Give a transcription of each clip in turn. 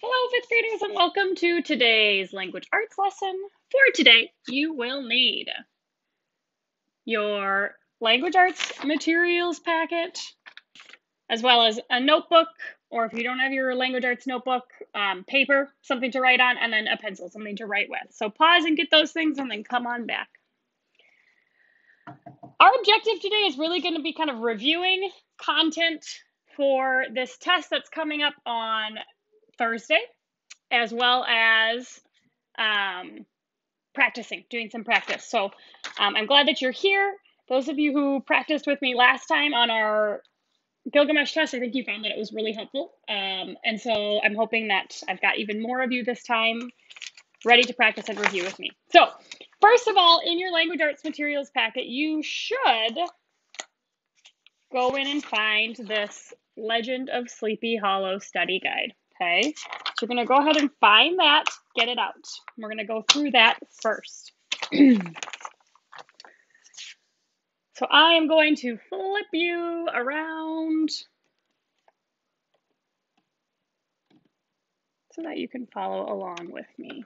Hello, fifth graders, and welcome to today's language arts lesson. For today, you will need your language arts materials packet, as well as a notebook, or if you don't have your language arts notebook, paper, something to write on, and then a pencil, something to write with. So pause and get those things, and then come on back. Our objective today is really going to be kind of reviewing content for this test that's coming up on Thursday, as well as practicing, doing some practice. So I'm glad that you're here. Those of you who practiced with me last time on our Gilgamesh test, I think you found that it was really helpful. And so I'm hoping that I've got even more of you this time ready to practice and review with me. So first of all, in your language arts materials packet, you should go in and find this Legend of Sleepy Hollow study guide. Okay, so you're going to go ahead and find that, get it out. We're going to go through that first. So I am going to flip you around so that you can follow along with me.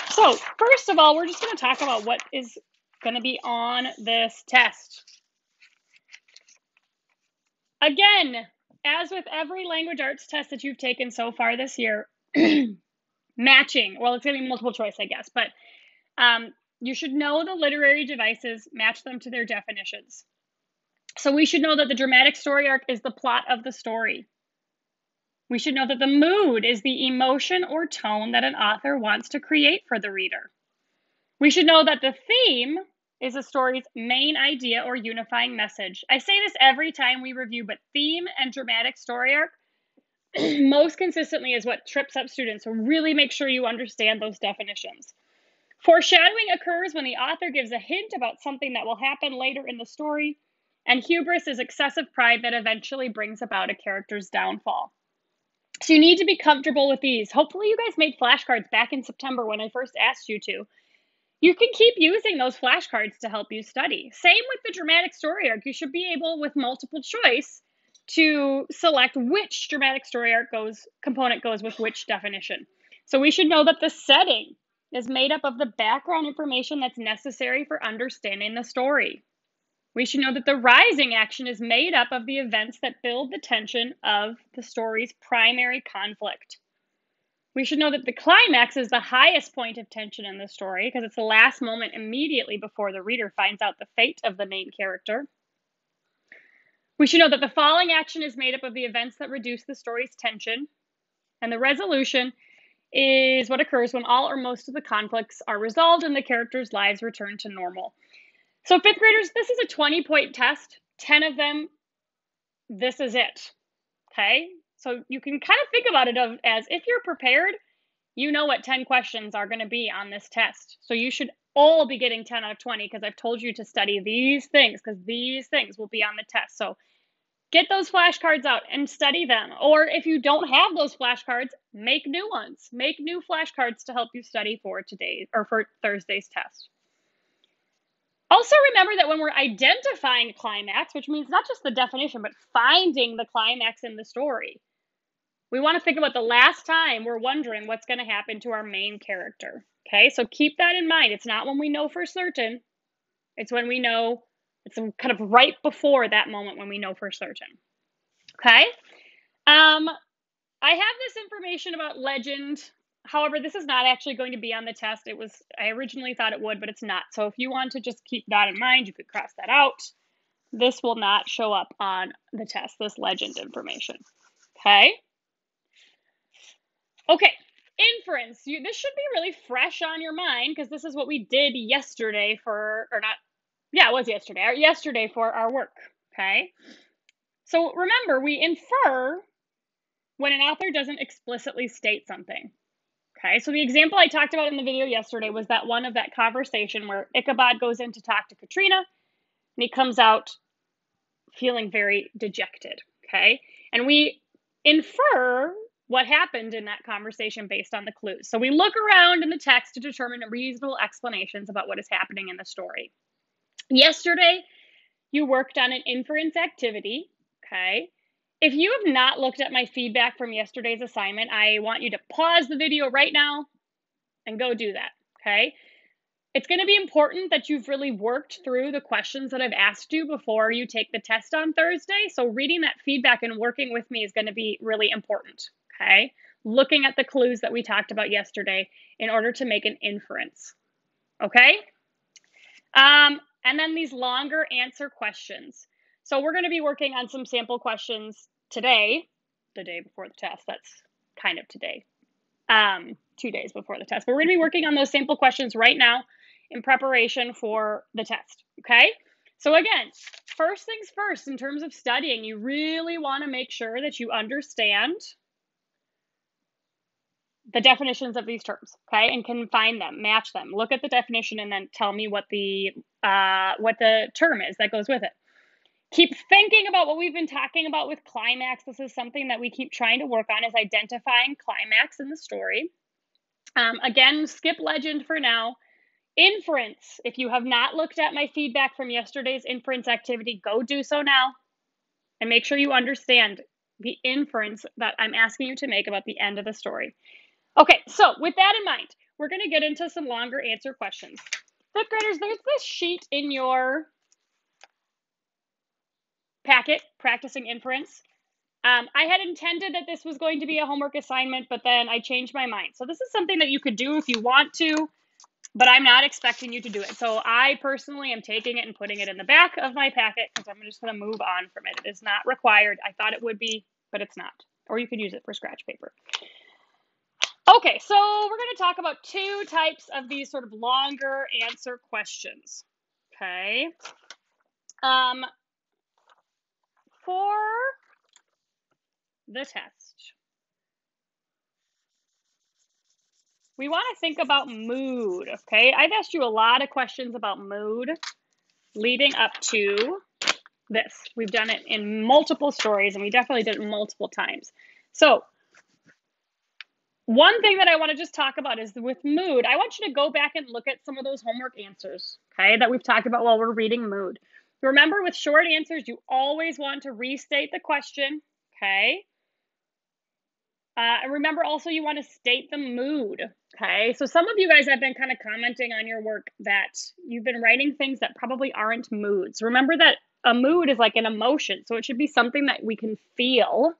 So first of all, we're just going to talk about what is going to be on this test. Again, as with every language arts test that you've taken so far this year, matching, well, it's going to be multiple choice, I guess, but you should know the literary devices, match them to their definitions. So we should know that the dramatic story arc is the plot of the story. We should know that the mood is the emotion or tone that an author wants to create for the reader. We should know that the theme is a story's main idea or unifying message. I say this every time we review, but theme and dramatic story arc most consistently is what trips up students. So really make sure you understand those definitions. Foreshadowing occurs when the author gives a hint about something that will happen later in the story, and hubris is excessive pride that eventually brings about a character's downfall. So you need to be comfortable with these. Hopefully you guys made flashcards back in September when I first asked you to. You can keep using those flashcards to help you study. Same with the dramatic story arc. You should be able, with multiple choice, to select which dramatic story arc component goes with which definition. So we should know that the setting is made up of the background information that's necessary for understanding the story. We should know that the rising action is made up of the events that build the tension of the story's primary conflict. We should know that the climax is the highest point of tension in the story because it's the last moment immediately before the reader finds out the fate of the main character. We should know that the falling action is made up of the events that reduce the story's tension, and the resolution is what occurs when all or most of the conflicts are resolved and the characters' lives return to normal. So fifth graders, this is a 20-point test. 10 of them, this is it. Okay? So you can kind of think about it as if you're prepared, you know what 10 questions are going to be on this test. So you should all be getting 10 out of 20 because I've told you to study these things because these things will be on the test. So get those flashcards out and study them. Or if you don't have those flashcards, make new ones. Make new flashcards to help you study for today or for Thursday's test. Also remember that when we're identifying climax, which means not just the definition, but finding the climax in the story, we want to think about the last time we're wondering what's going to happen to our main character. Okay, so keep that in mind. It's not when we know for certain. It's when we know, it's kind of right before that moment when we know for certain. Okay, I have this information about legend. However, this is not actually going to be on the test. I originally thought it would, but it's not. So if you want to just keep that in mind, you could cross that out. This will not show up on the test, this legend information. Okay. Okay, inference. This should be really fresh on your mind because this is what we did yesterday for our work. Okay. So remember, we infer when an author doesn't explicitly state something. Okay, so the example I talked about in the video yesterday was that one of that conversation where Ichabod goes in to talk to Katrina, and he comes out feeling very dejected, okay? And we infer what happened in that conversation based on the clues. So we look around in the text to determine reasonable explanations about what is happening in the story. Yesterday, you worked on an inference activity, okay? If you have not looked at my feedback from yesterday's assignment, I want you to pause the video right now and go do that, okay? It's going to be important that you've really worked through the questions that I've asked you before you take the test on Thursday. So reading that feedback and working with me is going to be really important, okay? Looking at the clues that we talked about yesterday in order to make an inference, okay? And then these longer answer questions. So we're going to be working on some sample questions today, the day before the test. That's kind of today, 2 days before the test. But we're going to be working on those sample questions right now in preparation for the test, okay? So again, first things first, in terms of studying, you really want to make sure that you understand the definitions of these terms, okay, and can find them, match them. Look at the definition and then tell me what the term is that goes with it. Keep thinking about what we've been talking about with climax. This is something that we keep trying to work on, is identifying climax in the story. Again, skip legend for now. Inference. If you have not looked at my feedback from yesterday's inference activity, go do so now and make sure you understand the inference that I'm asking you to make about the end of the story. Okay, so with that in mind, we're going to get into some longer answer questions. Fifth graders, there's this sheet in your packet, practicing inference. I had intended that this was going to be a homework assignment, but then I changed my mind. So this is something that you could do if you want to, but I'm not expecting you to do it. So I personally am taking it and putting it in the back of my packet because I'm just going to move on from it. It is not required. I thought it would be, but it's not. Or you could use it for scratch paper. Okay, so we're going to talk about two types of these sort of longer answer questions. Okay. For the test, we want to think about mood, okay? I've asked you a lot of questions about mood leading up to this. We've done it in multiple stories, and we definitely did it multiple times. So one thing that I want to just talk about is with mood, I want you to go back and look at some of those homework answers, okay, that we've talked about while we're reading mood. Remember, with short answers, you always want to restate the question, okay? And remember also you want to state the mood, okay? So some of you guys have been kind of commenting on your work that you've been writing things that probably aren't moods. Remember that a mood is like an emotion, so it should be something that we can feel.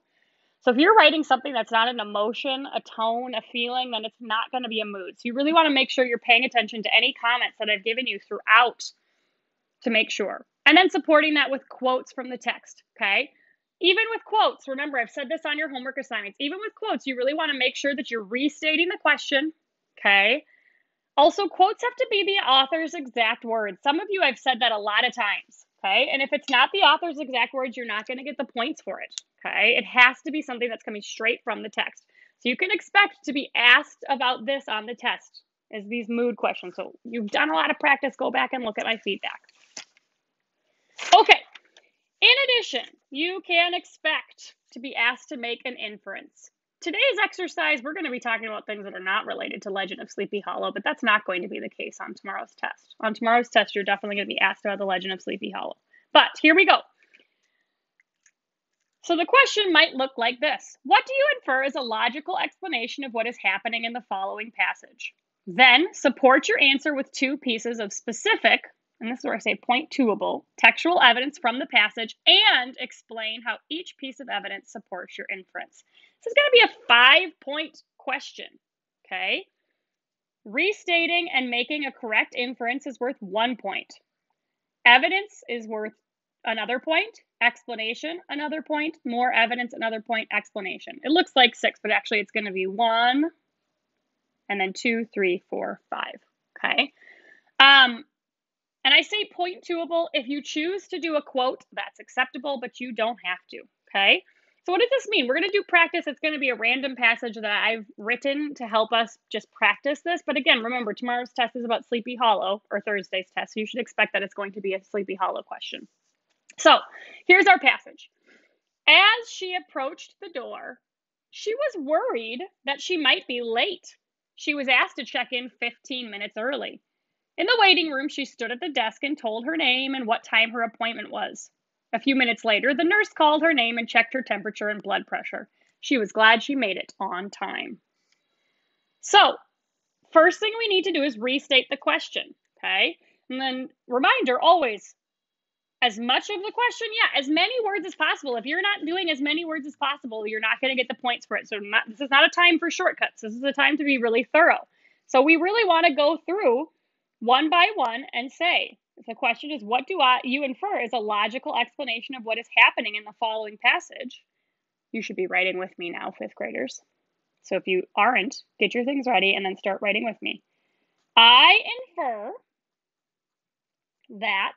So if you're writing something that's not an emotion, a tone, a feeling, then it's not going to be a mood. So you really want to make sure you're paying attention to any comments that I've given you throughout to make sure. And then supporting that with quotes from the text, okay? Even with quotes, remember, I've said this on your homework assignments, even with quotes, you really want to make sure that you're restating the question, okay? Also, quotes have to be the author's exact words. Some of you, I've said that a lot of times, okay? And if it's not the author's exact words, you're not going to get the points for it, okay? It has to be something that's coming straight from the text. So you can expect to be asked about this on the test, as these mood questions. So you've done a lot of practice. Go back and look at my feedback. Okay. In addition, you can expect to be asked to make an inference. Today's exercise, we're going to be talking about things that are not related to Legend of Sleepy Hollow, but that's not going to be the case on tomorrow's test. On tomorrow's test, you're definitely going to be asked about the Legend of Sleepy Hollow. But here we go. So the question might look like this. What do you infer is a logical explanation of what is happening in the following passage? Then support your answer with two pieces of specific, and this is where I say point-toable, textual evidence from the passage, and explain how each piece of evidence supports your inference. This is going to be a 5-point question, okay? Restating and making a correct inference is worth 1 point. Evidence is worth another point. Explanation, another point. More evidence, another point. Explanation. It looks like 6, but actually it's going to be 1, and then 2, 3, 4, 5, okay? And I say point-toable. If you choose to do a quote, that's acceptable, but you don't have to, okay? So what does this mean? We're going to do practice. It's going to be a random passage that I've written to help us just practice this. But again, remember, tomorrow's test is about Sleepy Hollow, or Thursday's test. So you should expect that it's going to be a Sleepy Hollow question. So here's our passage. As she approached the door, she was worried that she might be late. She was asked to check in 15 minutes early. In the waiting room, she stood at the desk and told her name and what time her appointment was. A few minutes later, the nurse called her name and checked her temperature and blood pressure. She was glad she made it on time. So, first thing we need to do is restate the question, okay? And then reminder always, as much of the question, as many words as possible. If you're not doing as many words as possible, you're not going to get the points for it. So this is not a time for shortcuts. This is a time to be really thorough. So we really want to go through one by one and say, if the question is, what do you infer is a logical explanation of what is happening in the following passage? You should be writing with me now, 5th graders. So if you aren't, get your things ready and then start writing with me. I infer that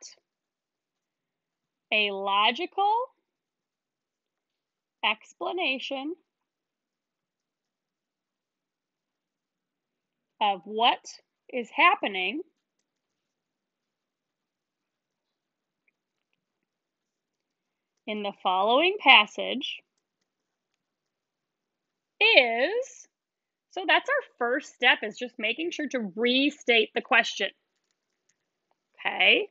a logical explanation of what is happening in the following passage is, so that's our first step, is just making sure to restate the question. Okay.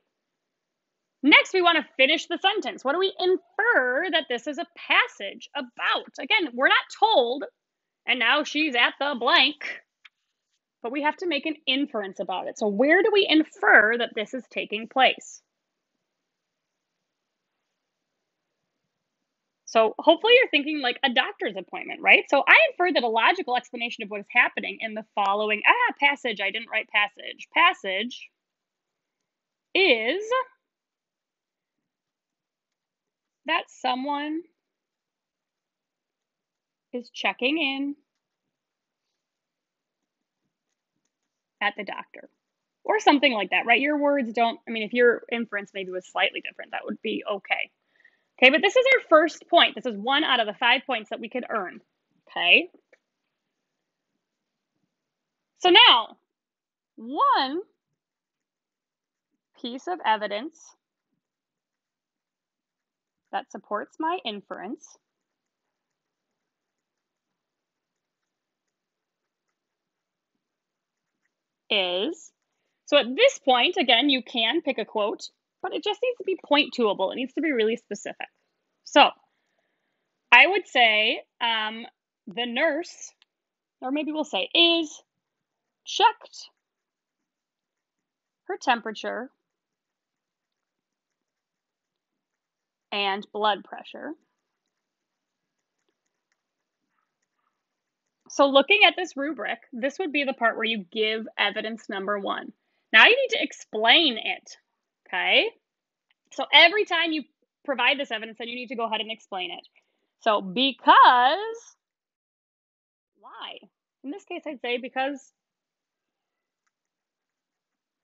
Next, we want to finish the sentence. What do we infer that this is a passage about? Again, we're not told, and now she's at the blank, but we have to make an inference about it. So where do we infer that this is taking place? So hopefully you're thinking like a doctor's appointment, right? So I infer that a logical explanation of what is happening in the following, passage, I didn't write passage. Passage is that someone is checking in at the doctor or something like that, right? Your words don't, I mean, if your inference maybe was slightly different, that would be okay. Okay, but this is our first point. This is 1 out of the 5 points that we could earn. Okay. So now, one piece of evidence that supports my inference is, so at this point, again, you can pick a quote, but it just needs to be point toable. It needs to be really specific. So I would say the nurse, or maybe we'll say is, checked her temperature and blood pressure. So looking at this rubric, this would be the part where you give evidence number 1. Now you need to explain it, okay? So every time you provide this evidence, then you need to go ahead and explain it. So because, why? In this case, I'd say because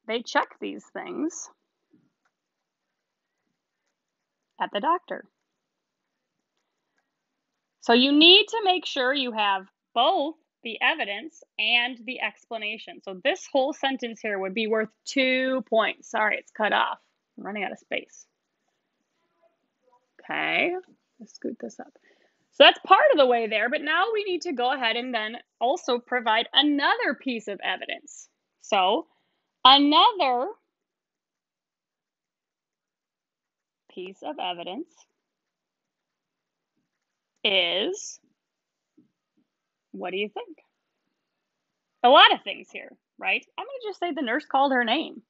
they check these things at the doctor. So you need to make sure you have both the evidence and the explanation. So this whole sentence here would be worth 2 points. Sorry, it's cut off. I'm running out of space. Okay, let's scoot this up. So that's part of the way there, but now we need to go ahead and then also provide another piece of evidence. So another piece of evidence is, what do you think? A lot of things here, right? I'm going to just say the nurse called her name.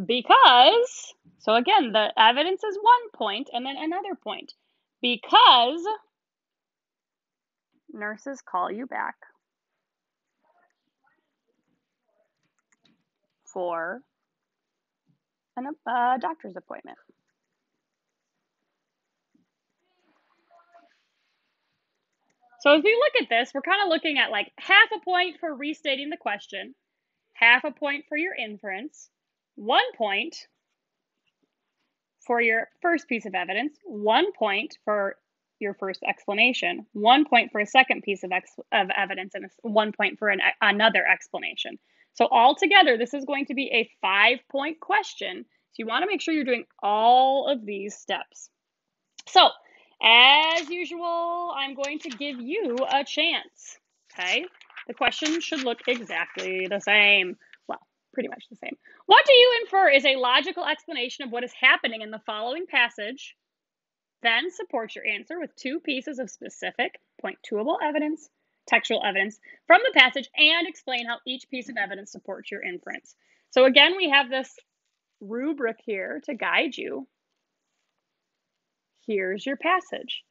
Because, so again, the evidence is 1 point and then another point. Because nurses call you back for a doctor's appointment. So as we look at this, we're kind of looking at like half a point for restating the question, half a point for your inference, 1 point for your first piece of evidence, 1 point for your first explanation, 1 point for a second piece of evidence, and 1 point for another explanation. So altogether, this is going to be a 5-point question. So you want to make sure you're doing all of these steps. So as usual, I'm going to give you a chance, okay? The question should look exactly the same. Well, pretty much the same. What do you infer is a logical explanation of what is happening in the following passage? Then support your answer with 2 pieces of specific, point-toable evidence, textual evidence from the passage, and explain how each piece of evidence supports your inference. So again, we have this rubric here to guide you. Here's your passage.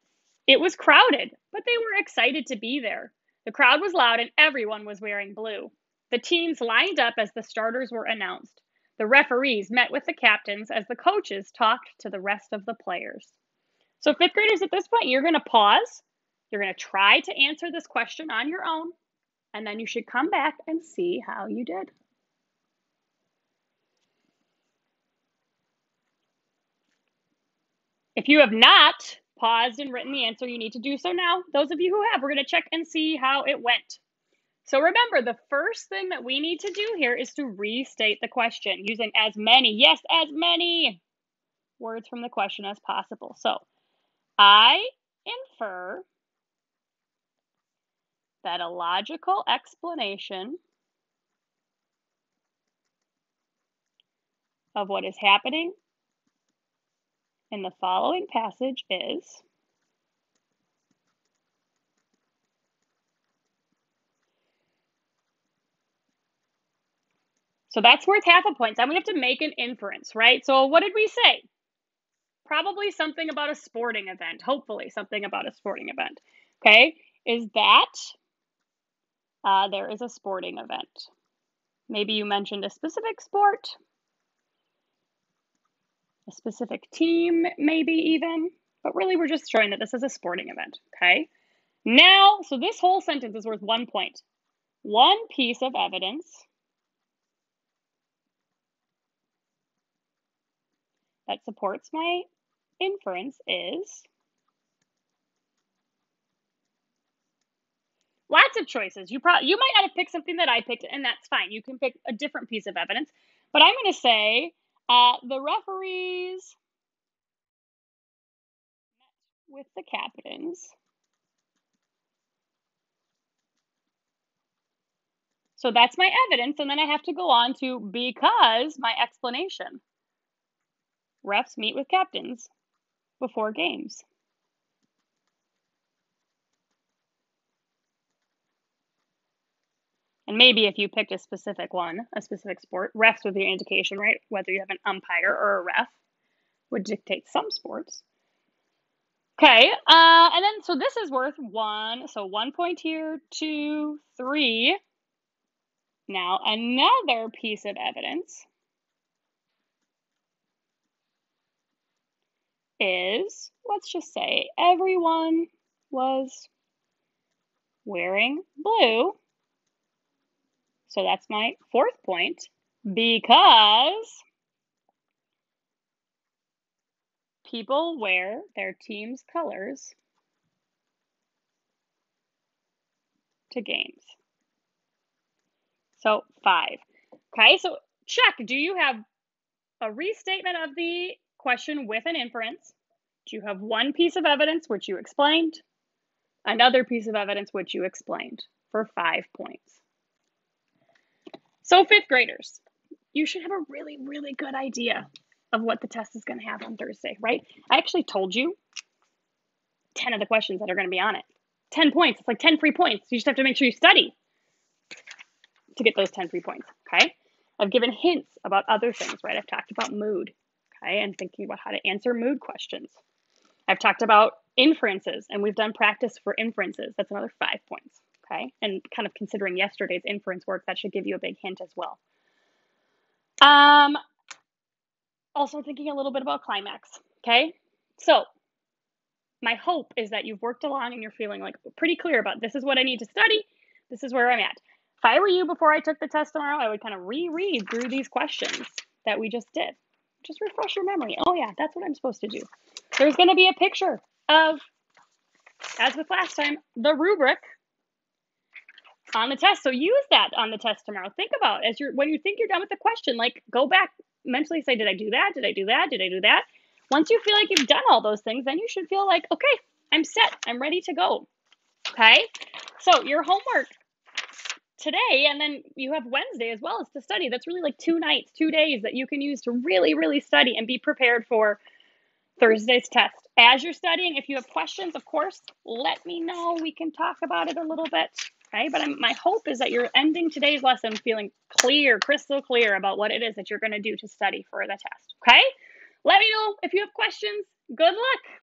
It was crowded, but they were excited to be there. The crowd was loud and everyone was wearing blue. The teams lined up as the starters were announced. The referees met with the captains as the coaches talked to the rest of the players. So 5th graders, at this point, you're going to pause. You're going to try to answer this question on your own, and then you should come back and see how you did. If you have not paused and written the answer, you need to do so now. Those of you who have, we're going to check and see how it went. So remember, the first thing that we need to do here is to restate the question using as many words from the question as possible. So I infer that a logical explanation of what is happening in the following passage is so that's worth half a point. So we have to make an inference, right? So what did we say? Probably something about a sporting event. Hopefully something about a sporting event. Okay, is that there is a sporting event. Maybe you mentioned a specific sport, a specific team, maybe even, but really we're just showing that this is a sporting event, okay? Now, so this whole sentence is worth 1 point. One piece of evidence that supports my inference is lots of choices. You might not have picked something that I picked, and that's fine. You can pick a different piece of evidence, but I'm going to say the referees met with the captains. So that's my evidence, and then I have to go on to because my explanation. Refs meet with captains before games. And maybe if you picked a specific one, a specific sport, refs would be your indication, right? Whether you have an umpire or a ref would dictate some sports. Okay, and then so this is worth 1. So 1 point here, 2, 3. Now another piece of evidence is, let's just say everyone was wearing blue. So that's my 4th point, because people wear their team's colors to games. So 5. Okay, so check. Do you have a restatement of the question with an inference? Do you have one piece of evidence which you explained? Another piece of evidence which you explained for 5 points. So 5th graders, you should have a really, really good idea of what the test is going to have on Thursday, right? I actually told you 10 of the questions that are going to be on it. 10 points. It's like 10 free points. You just have to make sure you study to get those 10 free points, okay? I've given hints about other things, right? I've talked about mood, okay, and thinking about how to answer mood questions. I've talked about inferences, and we've done practice for inferences. That's another 5 points, okay? And kind of considering yesterday's inference work, that should give you a big hint as well. Also thinking a little bit about climax, okay? So my hope is that you've worked along and you're feeling like pretty clear about this is what I need to study. This is where I'm at. If I were you before I took the test tomorrow, I would kind of reread through these questions that we just did. Just refresh your memory. Oh yeah, that's what I'm supposed to do. There's going to be a picture of, as with last time, the rubric on the test. So use that on the test tomorrow. Think about when you think you're done with the question, like go back, mentally say, did I do that? Did I do that? Did I do that? Once you feel like you've done all those things, then you should feel like, okay, I'm set. I'm ready to go. Okay? So your homework today, and then you have Wednesday as well as to study. That's really like 2 nights, 2 days that you can use to really, really study and be prepared for Thursday's test. As you're studying, if you have questions, of course, let me know. We can talk about it a little bit. Okay, but my hope is that you're ending today's lesson feeling clear, crystal clear about what it is that you're going to do to study for the test. Okay? Let me know if you have questions. Good luck.